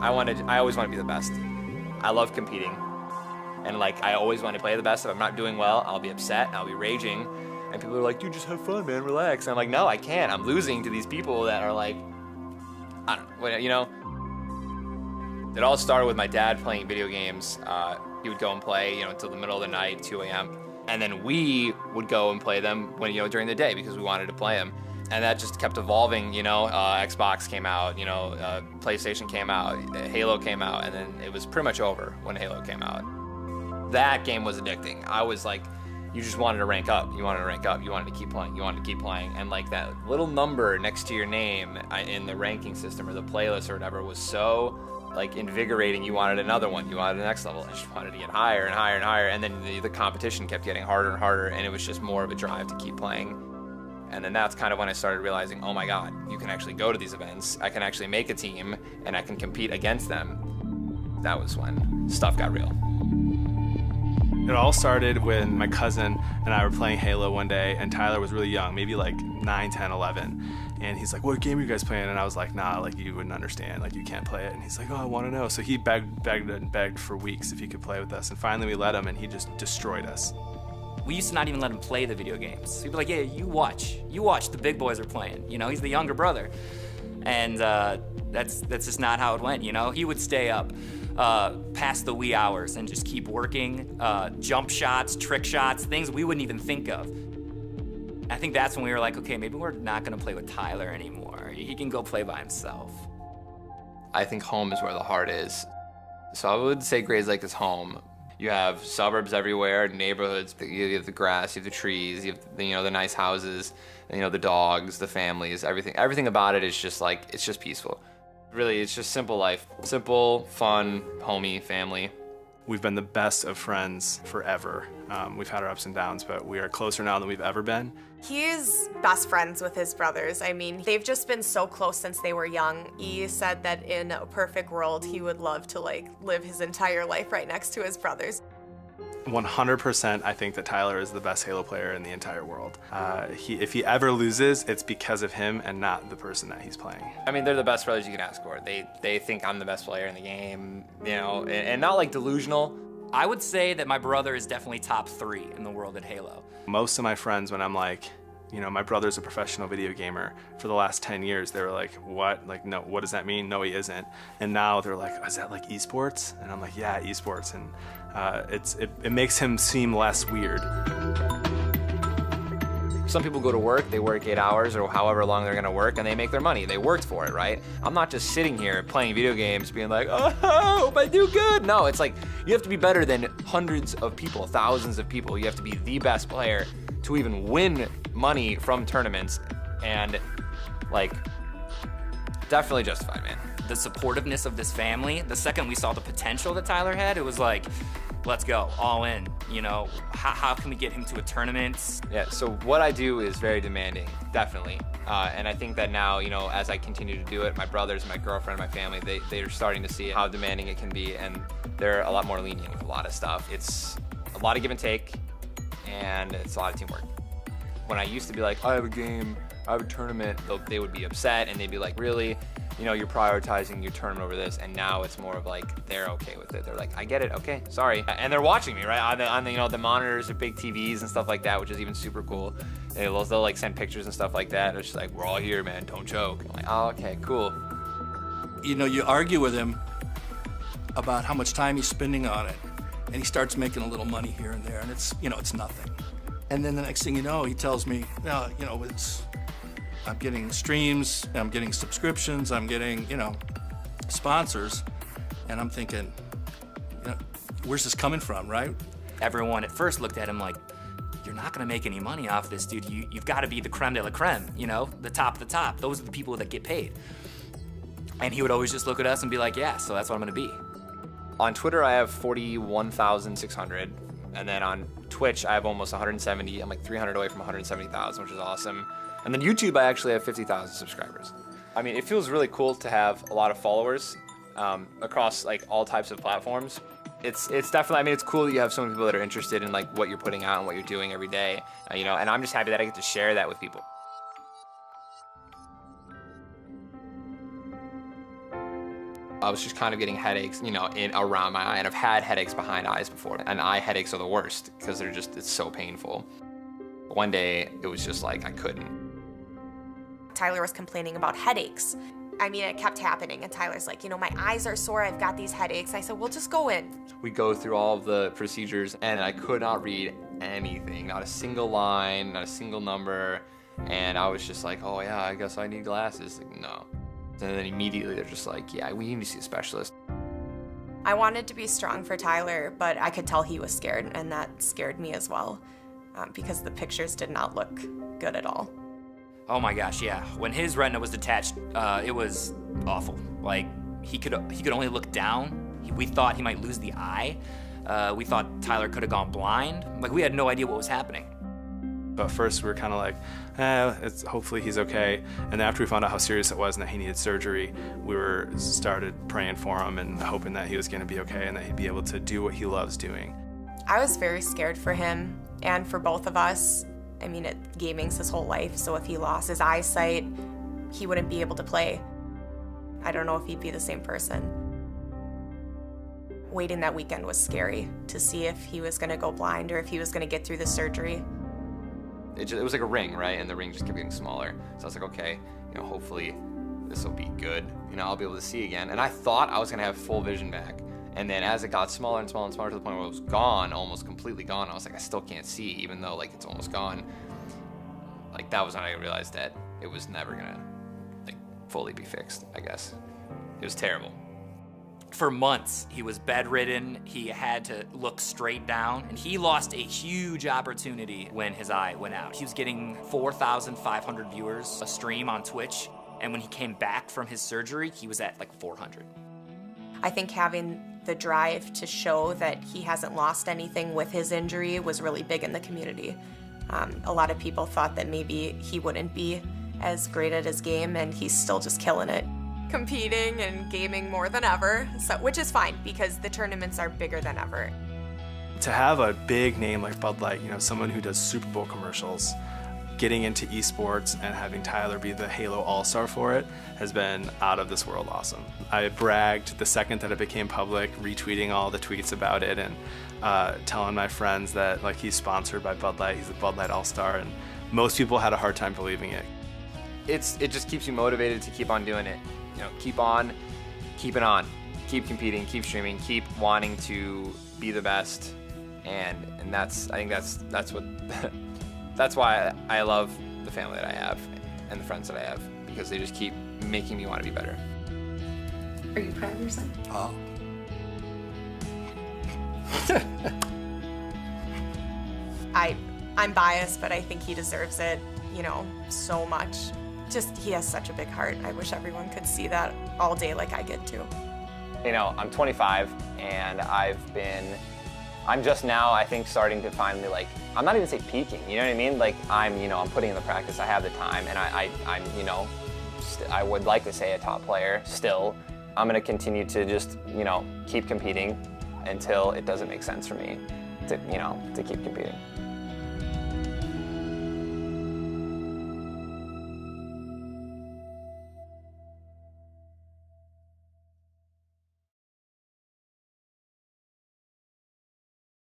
I always want to be the best. I love competing. And like, I always want to play the best. If I'm not doing well, I'll be upset, I'll be raging. And people are like, dude, just have fun, man, relax. And I'm like, no, I can't. I'm losing to these people that are like, I don't know, you know? It all started with my dad playing video games. He would go and play, you know, until the middle of the night, 2 a.m. And then we would go and play them when, you know, during the day because we wanted to play them. And that just kept evolving, you know. Xbox came out, you know, PlayStation came out, Halo came out, and then it was pretty much over when Halo came out. That game was addicting. I was like, you just wanted to rank up. You wanted to rank up. You wanted to keep playing. You wanted to keep playing. And like that little number next to your name in the ranking system or the playlist or whatever was so like invigorating. You wanted another one. You wanted the next level. I just wanted to get higher and higher and higher. And then the competition kept getting harder and harder. And it was just more of a drive to keep playing. And then that's kind of when I started realizing, oh my God, you can actually go to these events. I can actually make a team and I can compete against them. That was when stuff got real. It all started when my cousin and I were playing Halo one day, and Tyler was really young, maybe like 9, 10, 11. And he's like, what game are you guys playing? And I was like, nah, like you wouldn't understand, like you can't play it. And he's like, oh, I want to know. So he begged for weeks if he could play with us. And finally we let him, and he just destroyed us. We used to not even let him play the video games. He'd be like, yeah, you watch, the big boys are playing. You know, he's the younger brother. And that's just not how it went, you know? He would stay up past the wee hours and just keep working, jump shots, trick shots, things we wouldn't even think of. I think that's when we were like, okay, maybe we're not gonna play with Tyler anymore. He can go play by himself. I think home is where the heart is. So I would say Grades Lake is home. You have suburbs everywhere, neighborhoods, you have the grass, you have the trees, you have you know, the nice houses, you know, the dogs, the families, everything about it is just like, it's just peaceful. Really, it's just simple life. Simple, fun, homey, family. We've been the best of friends forever. We've had our ups and downs, but we are closer now than we've ever been. He's best friends with his brothers. I mean, they've just been so close since they were young. He said that in a perfect world, he would love to like live his entire life right next to his brothers. 100% I think that Tyler is the best Halo player in the entire world. If he ever loses, it's because of him and not the person that he's playing. I mean, they're the best brothers you can ask for. They think I'm the best player in the game, you know, and not like delusional. I would say that my brother is definitely top 3 in the world at Halo. Most of my friends, when I'm like, you know, my brother's a professional video gamer, for the last 10 years, they were like, what? Like, no, what does that mean? No, he isn't. And now they're like, is that like esports? And I'm like, yeah, esports. And it makes him seem less weird. Some people go to work, they work 8 hours or however long they're gonna work, and they make their money. They worked for it, right? I'm not just sitting here playing video games being like, oh, I hope I do good. No, it's like, you have to be better than hundreds of people, thousands of people. You have to be the best player to even win money from tournaments, and like, definitely justified, man. The supportiveness of this family, the second we saw the potential that Tyler had, it was like, let's go, all in, you know? How can we get him to a tournament? Yeah, so what I do is very demanding, definitely. And I think that now, you know, as I continue to do it, my brothers, my girlfriend, my family, they're starting to see how demanding it can be, and they're a lot more lenient with a lot of stuff. It's a lot of give and take, and it's a lot of teamwork. When I used to be like, I have a game, I have a tournament, they would be upset, and they'd be like, really? You know, you're prioritizing your tournament over this, and now it's more of like, they're okay with it. They're like, I get it, okay, sorry. And they're watching me, right? On the you know, the monitors or big TVs and stuff like that, which is even super cool. They'll like send pictures and stuff like that. It's just like, we're all here, man, don't choke. I'm like, oh, okay, cool. You know, you argue with him about how much time he's spending on it, and he starts making a little money here and there, and it's, you know, it's nothing. And then the next thing you know, he tells me, well, you know, I'm getting streams, I'm getting subscriptions, I'm getting, you know, sponsors, and I'm thinking, you know, where's this coming from, right? Everyone at first looked at him like, you're not gonna make any money off this, dude. You've gotta be the creme de la creme, you know, the top of the top. Those are the people that get paid. And he would always just look at us and be like, yeah, so that's what I'm gonna be. On Twitter, I have 41,600, and then on Twitch, I have almost 170. I'm like 300 away from 170,000, which is awesome. And then YouTube, I actually have 50,000 subscribers. I mean, it feels really cool to have a lot of followers across like all types of platforms. It's definitely, I mean, it's cool that you have so many people that are interested in like what you're putting out and what you're doing every day, you know, and I'm just happy that I get to share that with people. I was just kind of getting headaches, you know, around my eye, and I've had headaches behind eyes before, and eye headaches are the worst because it's so painful. One day, it was just like I couldn't. Tyler was complaining about headaches. I mean, it kept happening, and Tyler's like, you know, my eyes are sore, I've got these headaches. I said, well, just go in. We go through all of the procedures, and I could not read anything, not a single line, not a single number, and I was just like, oh yeah, I guess I need glasses. Like, no. And then immediately they're just like, yeah, we need to see a specialist. I wanted to be strong for Tyler, but I could tell he was scared, and that scared me as well, because the pictures did not look good at all. Oh my gosh, yeah. When his retina was detached, it was awful. Like, he could only look down. We thought he might lose the eye. We thought Tyler could have gone blind. Like, we had no idea what was happening. But first we were kind of like, hopefully he's okay. And after we found out how serious it was and that he needed surgery, we started praying for him and hoping that he was gonna be okay and that he'd be able to do what he loves doing. I was very scared for him and for both of us. I mean, gaming's his whole life, so if he lost his eyesight, he wouldn't be able to play. I don't know if he'd be the same person. Waiting that weekend was scary to see if he was gonna go blind or if he was gonna get through the surgery. It was like a ring, right? And the ring just kept getting smaller. So I was like, okay, you know, hopefully this will be good. You know, I'll be able to see again. And I thought I was gonna have full vision back. And then as it got smaller and smaller and smaller to the point where it was gone, almost completely gone, I was like, I still can't see, even though like it's almost gone. Like that was when I realized that it was never gonna like fully be fixed, I guess. It was terrible. For months, he was bedridden. He had to look straight down, and he lost a huge opportunity when his eye went out. He was getting 4,500 viewers a stream on Twitch, and when he came back from his surgery, he was at like 400. I think having the drive to show that he hasn't lost anything with his injury was really big in the community. A lot of people thought that maybe he wouldn't be as great at his game, and he's still just killing it. Competing and gaming more than ever, which is fine because the tournaments are bigger than ever. To have a big name like Bud Light, you know, someone who does Super Bowl commercials, getting into esports and having Tyler be the Halo All-Star for it has been out of this world awesome. I bragged the second that it became public, retweeting all the tweets about it and telling my friends that like he's sponsored by Bud Light, he's a Bud Light All-Star, and most people had a hard time believing it. It just keeps you motivated to keep on doing it. You know, keep on, keep it on, keep competing, keep streaming, keep wanting to be the best, and I think that's what that's why I love the family that I have and the friends that I have, because they just keep making me want to be better. Are you proud of your son? Oh. I'm biased, but I think he deserves it, you know, so much. Just, he has such a big heart. I wish everyone could see that all day like I get to. You know, I'm 25, and I'm just now, I think, starting to finally, like, I'm not even say peaking, you know what I mean? Like, I'm putting in the practice, I have the time, and I'm, you know, I would like to say a top player still. I'm gonna continue to just, you know, keep competing until it doesn't make sense for me to, you know, to keep competing.